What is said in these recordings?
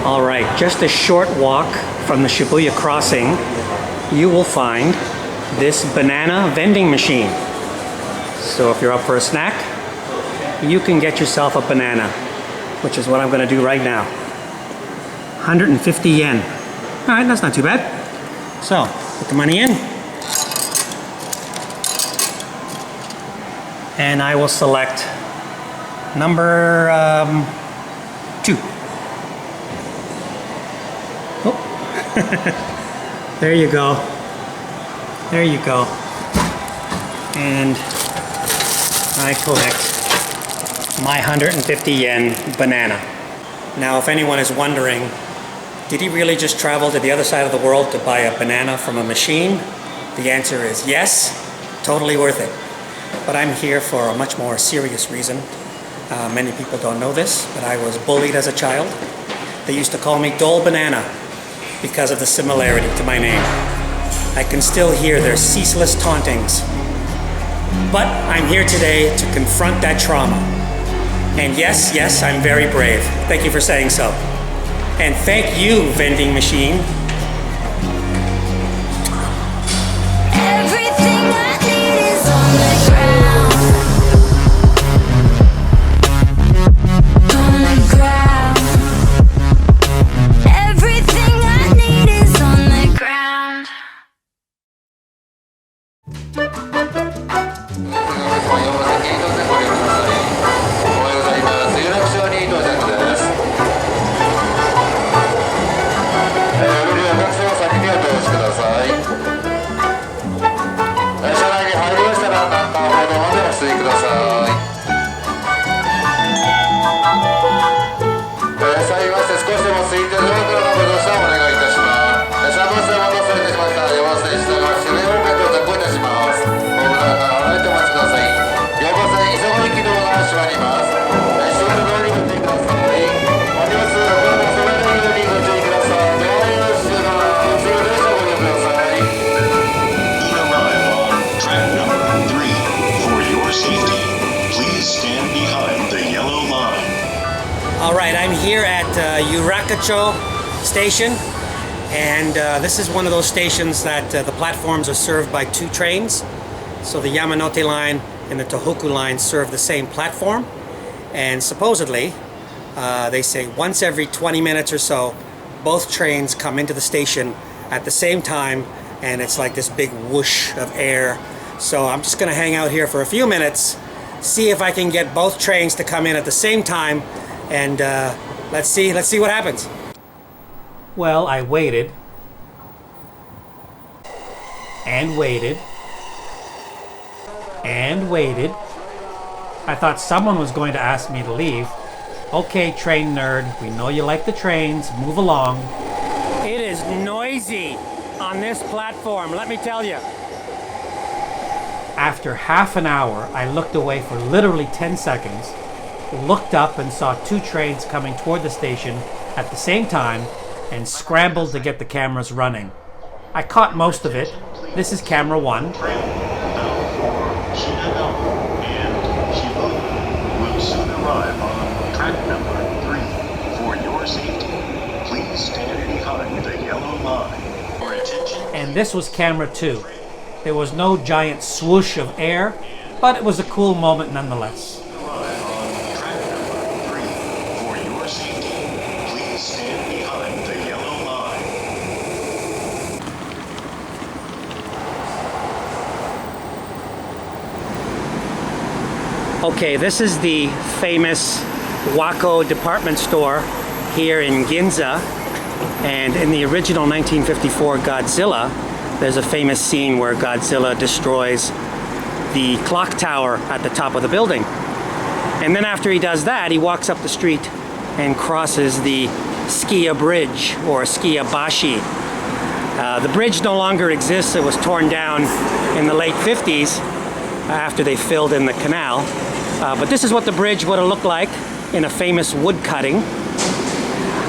All right, just a short walk from the Shibuya crossing, you will find this banana vending machine. So if you're up for a snack, you can get yourself a banana, which is what I'm gonna do right now. 150 yen. All right, that's not too bad. So, put the money in. And I will select number 2. Oh. There you go. There you go. And I collect my 150 yen banana. Now, if anyone is wondering, did he really just travel to the other side of the world to buy a banana from a machine? The answer is yes, totally worth it. But I'm here for a much more serious reason. Many people don't know this, but I was bullied as a child. They used to call me Dole Banana because of the similarity to my name. I can still hear their ceaseless tauntings. But I'm here today to confront that trauma. And yes, I'm very brave. Thank you for saying so. And thank you, vending machine. Everything I need is on the ground. On the ground. Everything I need is on the ground. Hachiko station, and this is one of those stations that the platforms are served by 2 trains. So the Yamanote line and the Tohoku line serve the same platform, and supposedly they say once every 20 minutes or so both trains come into the station at the same time, and it's like this big whoosh of air. So I'm just gonna hang out here for a few minutes, see if I can get both trains to come in at the same time, and let's see what happens. Well, I waited and waited and waited. I thought someone was going to ask me to leave. Okay, train nerd, we know you like the trains, move along. It is noisy on this platform, let me tell you. After half an hour, I looked away for literally 10 seconds, looked up and saw 2 trains coming toward the station at the same time, and scrambled to get the cameras running. I caught most of it. This is camera 1. Train bound for Shibuya and Shibuya will soon arrive on track number 3. For your safety, please stand behind the yellow line. For attention. And this was camera 2. There was no giant swoosh of air, but it was a cool moment nonetheless. Okay, this is the famous Wako department store here in Ginza, and in the original 1954 Godzilla, there's a famous scene where Godzilla destroys the clock tower at the top of the building. And then after he does that, he walks up the street and crosses the Shibuya Bridge, or Shibuya Bashi. The bridge no longer exists. It was torn down in the late 50s after they filled in the canal. But this is what the bridge would have looked like in a famous wood cutting.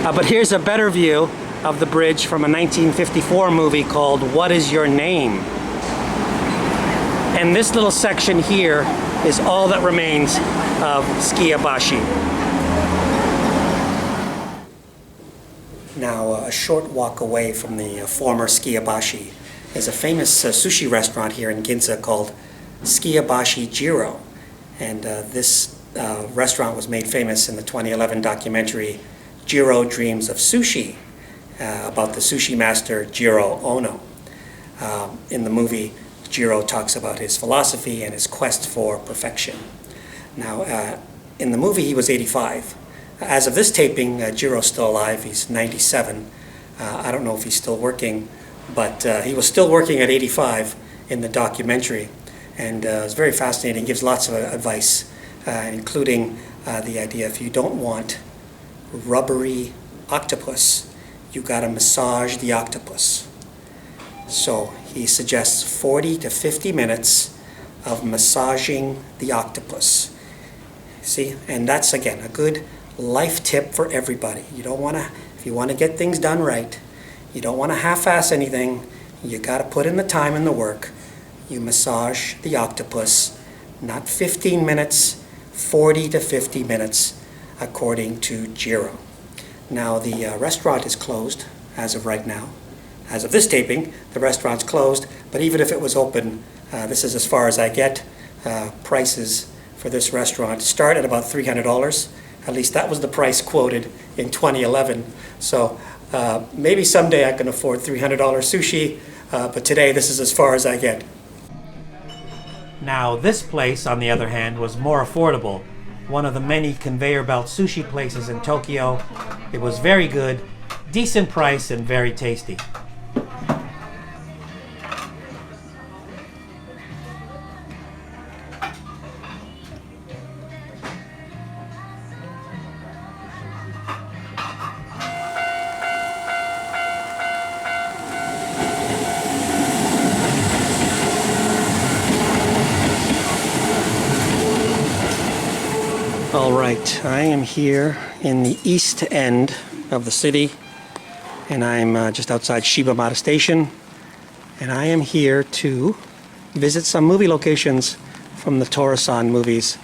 But here's a better view of the bridge from a 1954 movie called What Is Your Name? And this little section here is all that remains of Shibuya Bashi. Now, a short walk away from the former Skiabashi is a famous sushi restaurant here in Ginza called Skiabashi Jiro. And this restaurant was made famous in the 2011 documentary Jiro Dreams of Sushi about the sushi master Jiro Ono. In the movie, Jiro talks about his philosophy and his quest for perfection. Now, in the movie, he was 85. As of this taping, Jiro's still alive. He's 97. I don't know if he's still working, but he was still working at 85 in the documentary. And it's very fascinating. He gives lots of advice, including the idea if you don't want rubbery octopus, you gotta massage the octopus. So he suggests 40 to 50 minutes of massaging the octopus. See, and that's again a good life tip for everybody. You don't want to, if you want to get things done right, you don't want to half-ass anything. You got to put in the time and the work. You massage the octopus, not 15 minutes, 40 to 50 minutes, according to Jiro. Now, the restaurant is closed as of right now. As of this taping, the restaurant's closed, but even if it was open, this is as far as I get. Prices for this restaurant start at about $300. At least that was the price quoted in 2011. So maybe someday I can afford $300 sushi, but today this is as far as I get. Now this place, on the other hand, was more affordable. One of the many conveyor belt sushi places in Tokyo. It was very good, decent price, and very tasty. All right, I am here in the east end of the city, and I'm just outside Shibuya Station, and I am here to visit some movie locations from the Tora-san movies,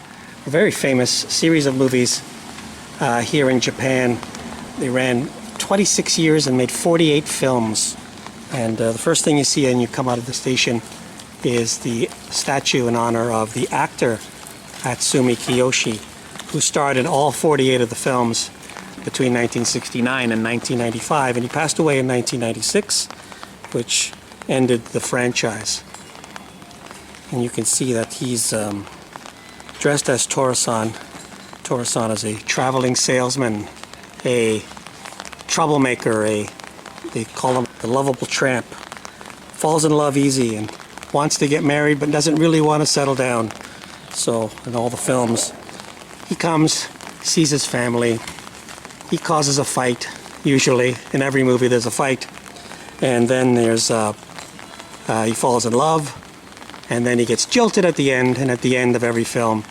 a very famous series of movies here in Japan. They ran 26 years and made 48 films, and the first thing you see when you come out of the station is the statue in honor of the actor Hatsumi Kiyoshi, who starred in all 48 of the films between 1969 and 1995, and he passed away in 1996, which ended the franchise. And you can see that he's dressed as Tora-san. Tora-san is a traveling salesman, a troublemaker, they call him the lovable tramp. Falls in love easy and wants to get married but doesn't really want to settle down. So in all the films, he comes, sees his family, he causes a fight, usually. In every movie there's a fight. And then there's, he falls in love, and then he gets jilted at the end, and at the end of every film,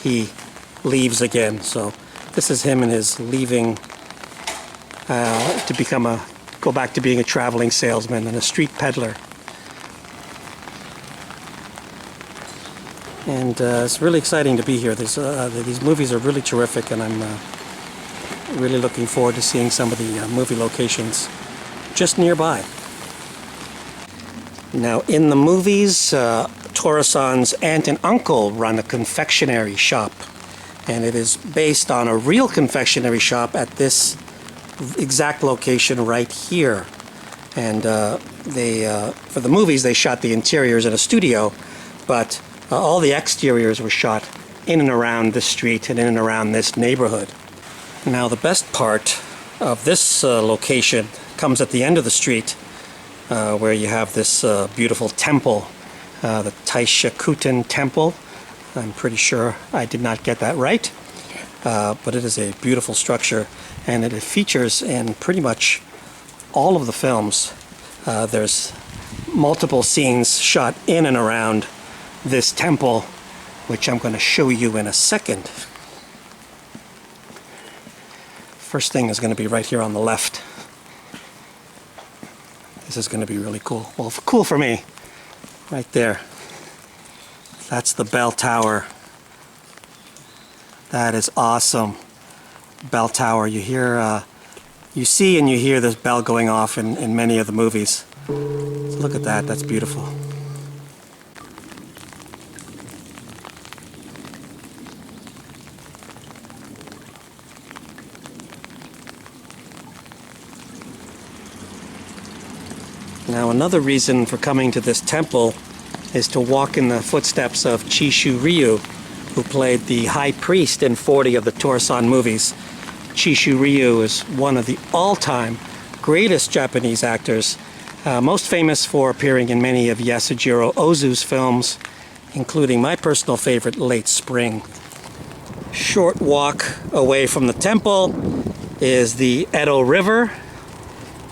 he leaves again. So this is him and his leaving to go back to being a traveling salesman and a street peddler. And it's really exciting to be here. These movies are really terrific, and I'm really looking forward to seeing some of the movie locations just nearby. Now, in the movies, Tora-san's aunt and uncle run a confectionery shop, and it is based on a real confectionery shop at this exact location right here. And for the movies, they shot the interiors in a studio, but all the exteriors were shot in and around this street and in and around this neighborhood. Now, the best part of this location comes at the end of the street, where you have this beautiful temple, the Taishakuten Temple. I'm pretty sure I did not get that right, but it is a beautiful structure, and it features in pretty much all of the films. There's multiple scenes shot in and around this temple, which I'm going to show you in a second. First thing is going to be right here on the left. This is going to be really cool. Well, cool for me. Right there. That's the bell tower. That is awesome. Bell tower. You hear You see and you hear this bell going off in many of the movies. So look at that, that's beautiful. Now another reason for coming to this temple is to walk in the footsteps of Chishu Ryu, who played the high priest in 40 of the Tora-san movies. Chishu Ryu is one of the all-time greatest Japanese actors, most famous for appearing in many of Yasujiro Ozu's films, including my personal favorite, Late Spring. Short walk away from the temple is the Edo River.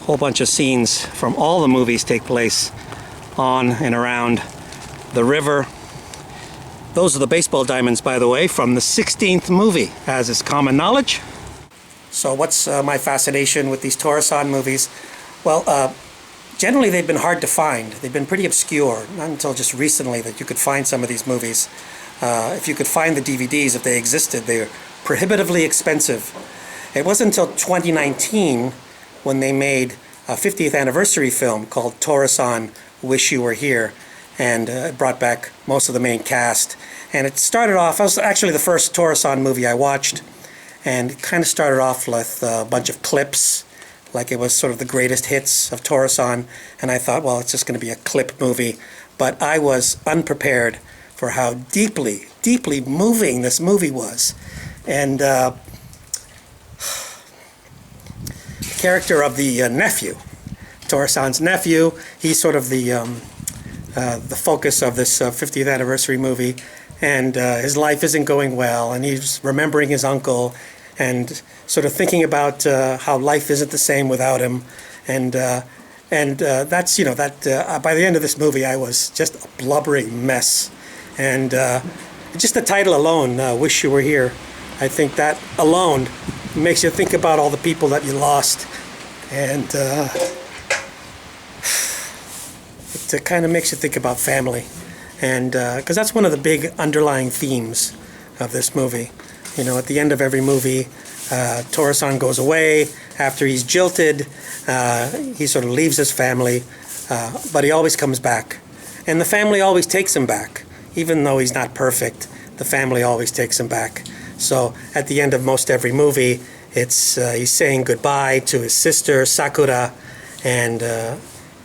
Whole bunch of scenes from all the movies take place on and around the river. Those are the baseball diamonds, by the way, from the 16th movie, as is common knowledge. So what's my fascination with these Tora-san movies? Well, generally they've been hard to find. They've been pretty obscure, not until just recently that you could find some of these movies. If you could find the DVDs, if they existed, they were prohibitively expensive. It wasn't until 2019 when they made a 50th anniversary film called Tora-san, Wish You Were Here, and it brought back most of the main cast. And it started off, it was actually the first Tora-san movie I watched, and it kind of started off with a bunch of clips, like it was sort of the greatest hits of Tora-san, and I thought, well, it's just going to be a clip movie. But I was unprepared for how deeply, deeply moving this movie was. And character of the nephew, Tora-san's nephew. He's sort of the focus of this 50th anniversary movie, and his life isn't going well, and he's remembering his uncle, and sort of thinking about how life isn't the same without him, and that's that. By the end of this movie, I was just a blubbering mess, and just the title alone, "Wish You Were Here," I think that alone makes you think about all the people that you lost, and it kind of makes you think about family, and because that's one of the big underlying themes of this movie. You know, at the end of every movie, Tora-san goes away after he's jilted. He sort of leaves his family, but he always comes back, and the family always takes him back, even though he's not perfect. The family always takes him back. So at the end of most every movie, it's he's saying goodbye to his sister Sakura, and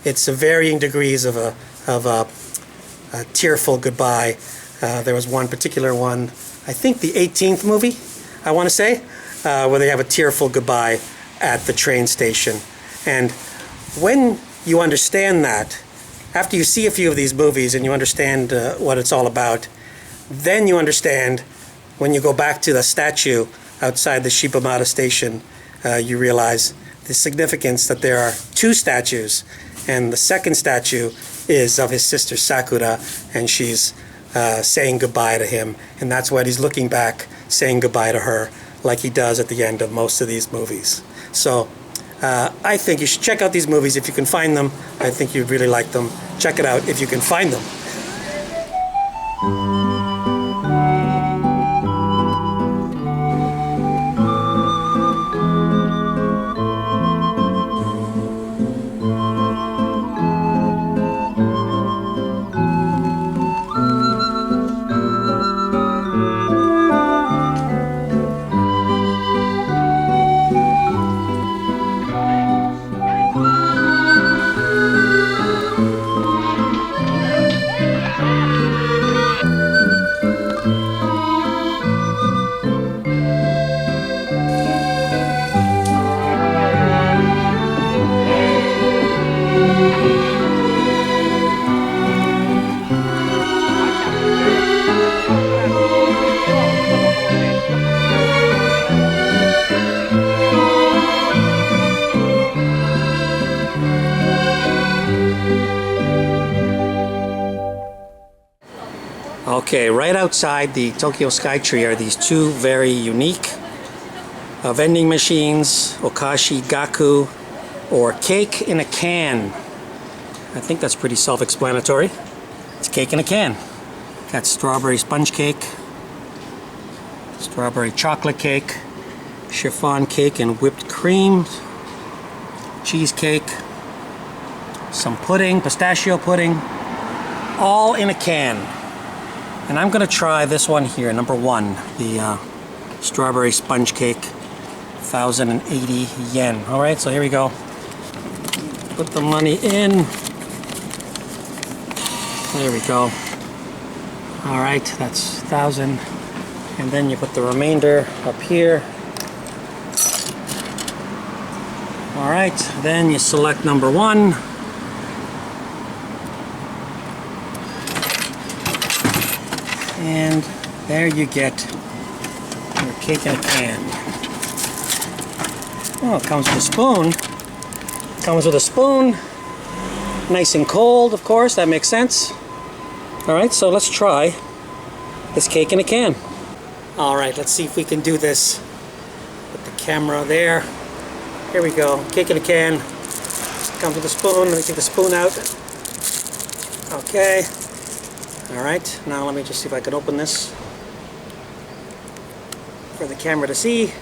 it's varying degrees of a tearful goodbye. There was one particular one, I think the 18th movie, I want to say, where they have a tearful goodbye at the train station. And when you understand that, after you see a few of these movies and you understand what it's all about, then you understand when you go back to the statue outside the Shibuya station, you realize the significance that there are two statues, and the second statue is of his sister Sakura, and she's saying goodbye to him, and that's what he's looking back, saying goodbye to her, like he does at the end of most of these movies. So I think you should check out these movies if you can find them. I think you'd really like them. Check it out if you can find them. Okay, right outside the Tokyo Skytree are these two very unique vending machines, Okashi Gaku, or cake in a can. I think that's pretty self-explanatory. It's cake in a can. Got strawberry sponge cake, strawberry chocolate cake, chiffon cake and whipped cream, cheesecake, some pudding, pistachio pudding, all in a can. And I'm gonna try this one here, number 1, the strawberry sponge cake, 1,080 yen. All right, so here we go. Put the money in. There we go. All right, that's 1,000. And then you put the remainder up here. All right, then you select number 1. And there you get your cake in a can. Oh, it comes with a spoon. Comes with a spoon. Nice and cold, of course, that makes sense. All right, so let's try this cake in a can. All right, let's see if we can do this. Put the camera there. Here we go, cake in a can. Comes with a spoon. Let me take the spoon out. Okay. All right, now let me just see if I can open this for the camera to see.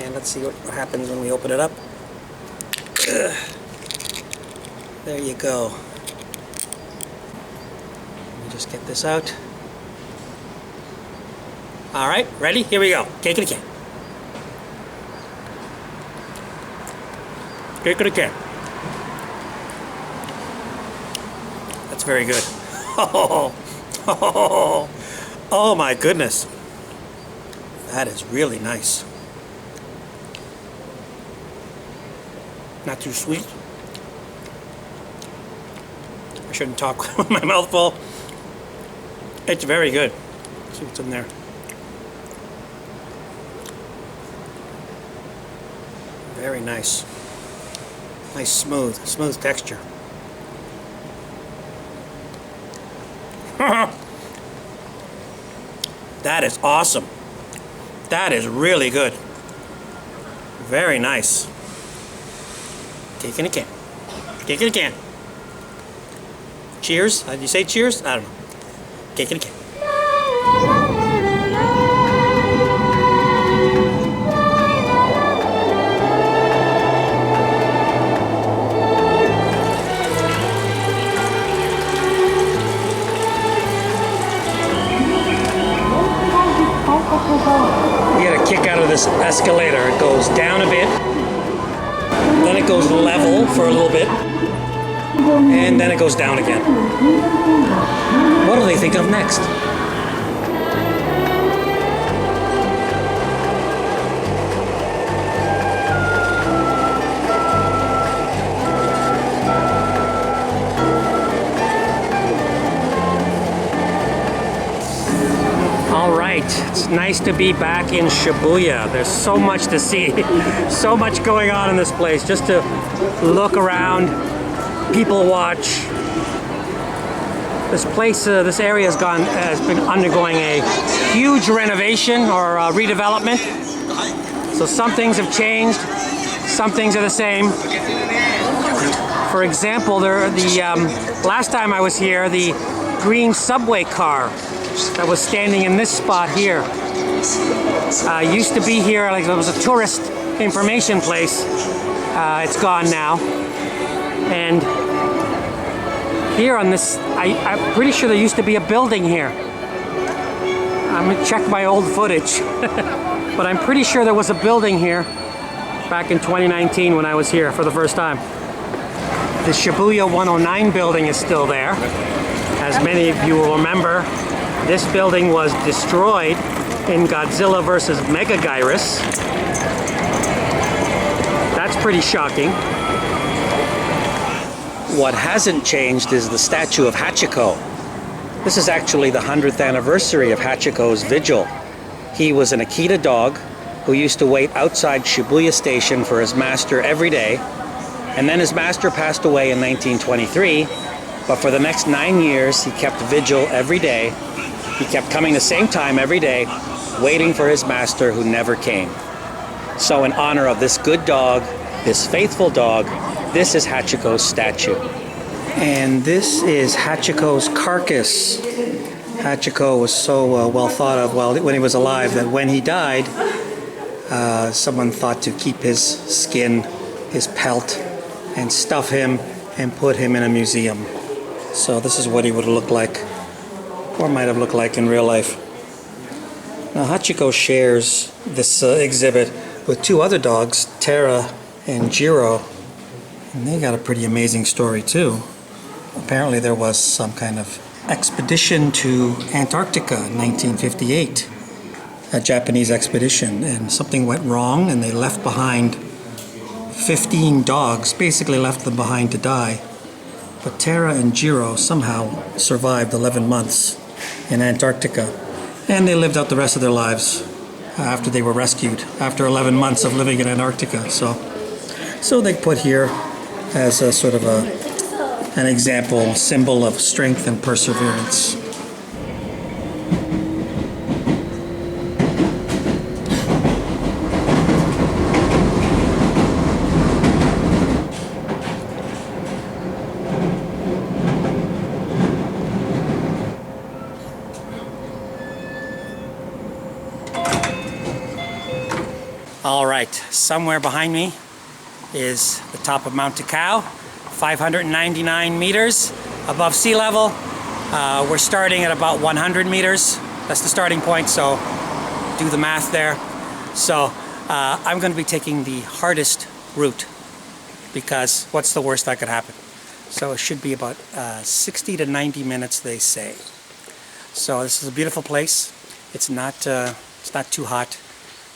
And let's see what happens when we open it up. Ugh. There you go. Let me just get this out. All right, ready? Here we go. Cake in a can. Cake in a can. That's very good. Oh my goodness. That is really nice. Not too sweet. I shouldn't talk with my mouth full. It's very good. Let's see what's in there. Very nice. Nice smooth texture. That is awesome. That is really good. Very nice. Cake in a can. Cake in a can. Cheers. Did you say cheers? I don't know. Cake in a can. You get a kick out of this escalator. It goes down a bit, then it goes level for a little bit, and then it goes down again. What do they think of next? It's nice to be back in Shibuya. There's so much to see, so much going on in this place. Just to look around, people watch. This place, this area has been undergoing a huge renovation or redevelopment. So some things have changed, some things are the same. For example, last time I was here, the green subway car that was standing in this spot here. Used to be here, like it was a tourist information place. It's gone now. And here on this, I'm pretty sure there used to be a building here. I'm gonna check my old footage. But I'm pretty sure there was a building here back in 2019 when I was here for the first time. The Shibuya 109 building is still there. As many of you will remember, this building was destroyed in Godzilla vs. Megaguirus. That's pretty shocking. What hasn't changed is the statue of Hachiko. This is actually the 100th anniversary of Hachiko's vigil. He was an Akita dog who used to wait outside Shibuya Station for his master every day. And then his master passed away in 1923. But for the next 9 years, he kept vigil every day. He kept coming the same time every day, waiting for his master who never came. So in honor of this good dog, this faithful dog, this is Hachiko's statue. And this is Hachiko's carcass. Hachiko was so well thought of when he was alive that when he died, Someone thought to keep his skin, his pelt, and stuff him and put him in a museum. So this is what he would look like, or might have looked like in real life. Now Hachiko shares this exhibit with two other dogs, Tara and Jiro, and they got a pretty amazing story too. Apparently there was some kind of expedition to Antarctica in 1958, a Japanese expedition, and something went wrong and they left behind 15 dogs, basically left them behind to die. But Tara and Jiro somehow survived 11 months in Antarctica, and they lived out the rest of their lives after they were rescued, after 11 months of living in Antarctica. So they put here as a sort of an example, symbol of strength and perseverance. All right, somewhere behind me is the top of Mount Takao, 599 meters above sea level. We're starting at about 100 meters. That's the starting point, so do the math there. So I'm going to be taking the hardest route, because what's the worst that could happen? So it should be about 60 to 90 minutes, they say. So this is a beautiful place. It's not too hot.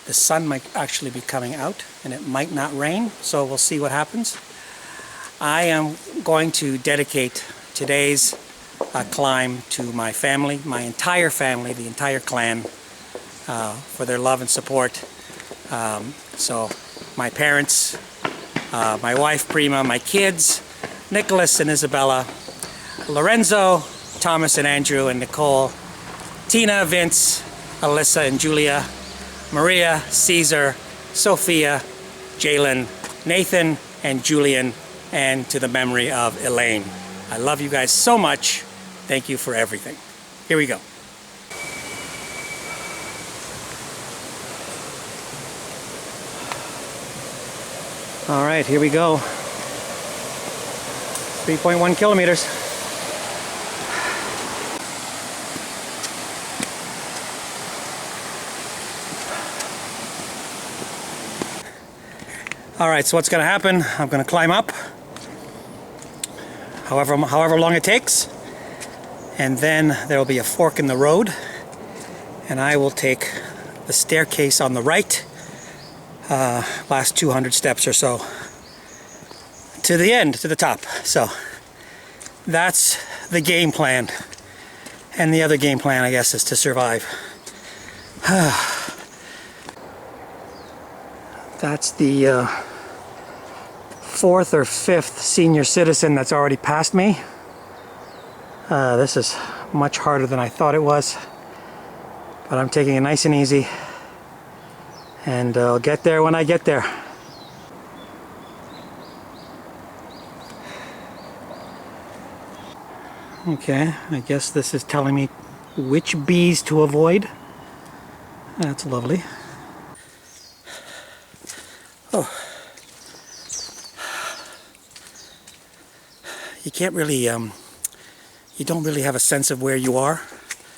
The sun might actually be coming out, and it might not rain, so we'll see what happens. I am going to dedicate today's climb to my family, my entire family, the entire clan, for their love and support. So my parents, my wife Prima, my kids, Nicholas and Isabella, Lorenzo, Thomas and Andrew and Nicole, Tina, Vince, Alyssa and Julia, Maria, Caesar, Sophia, Jalen, Nathan, and Julian, and to the memory of Elaine. I love you guys so much. Thank you for everything. Here we go. All right, here we go. 3.1 kilometers. All right, so what's going to happen? I'm going to climb up, however long it takes, and then there will be a fork in the road, and I will take the staircase on the right, last 200 steps or so, to the end, to the top. So that's the game plan, and the other game plan, I guess, is to survive. That's the fourth or fifth senior citizen that's already passed me. This is much harder than I thought it was, but I'm taking it nice and easy, and I'll get there when I get there. Okay, I guess this is telling me which bees to avoid. That's lovely. Oh. You can't really, you don't really have a sense of where you are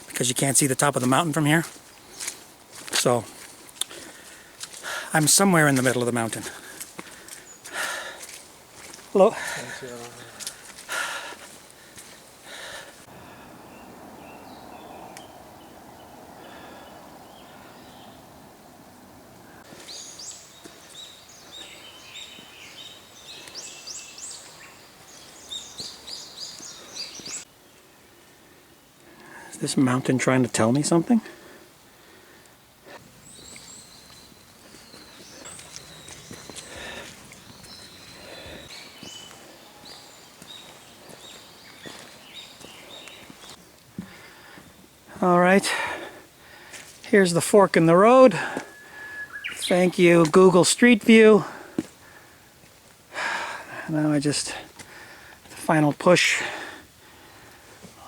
because you can't see the top of the mountain from here. So, I'm somewhere in the middle of the mountain. Hello. Is this mountain trying to tell me something? All right, here's the fork in the road. Thank you, Google Street View. Now I just, the final push,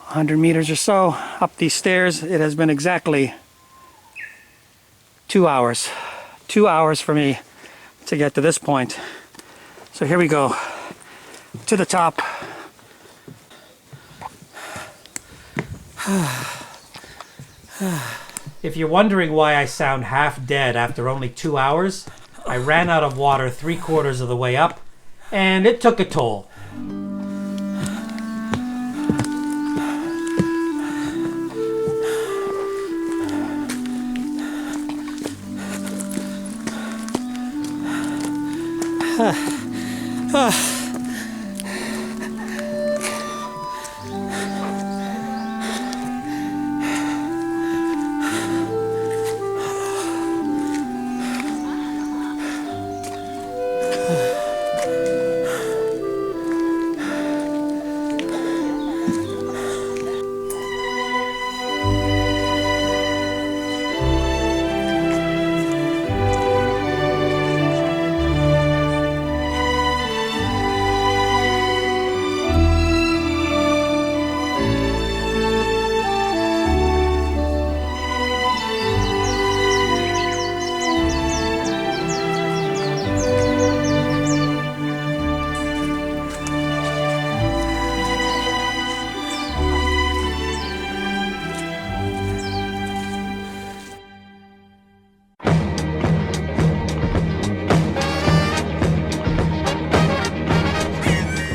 100 meters or so up these stairs. It has been exactly 2 hours. 2 hours for me to get to this point. So here we go to the top. If you're wondering why I sound half dead after only 2 hours, I ran out of water 3/4 of the way up, and it took a toll.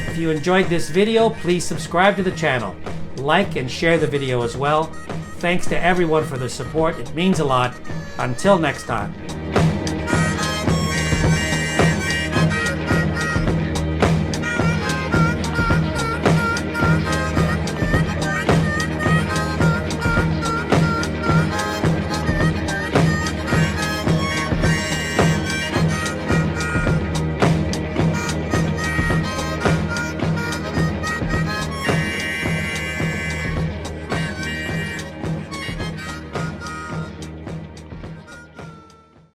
If you enjoyed this video, please subscribe to the channel. Like and share the video as well. Thanks to everyone for their support. It means a lot. Until next time.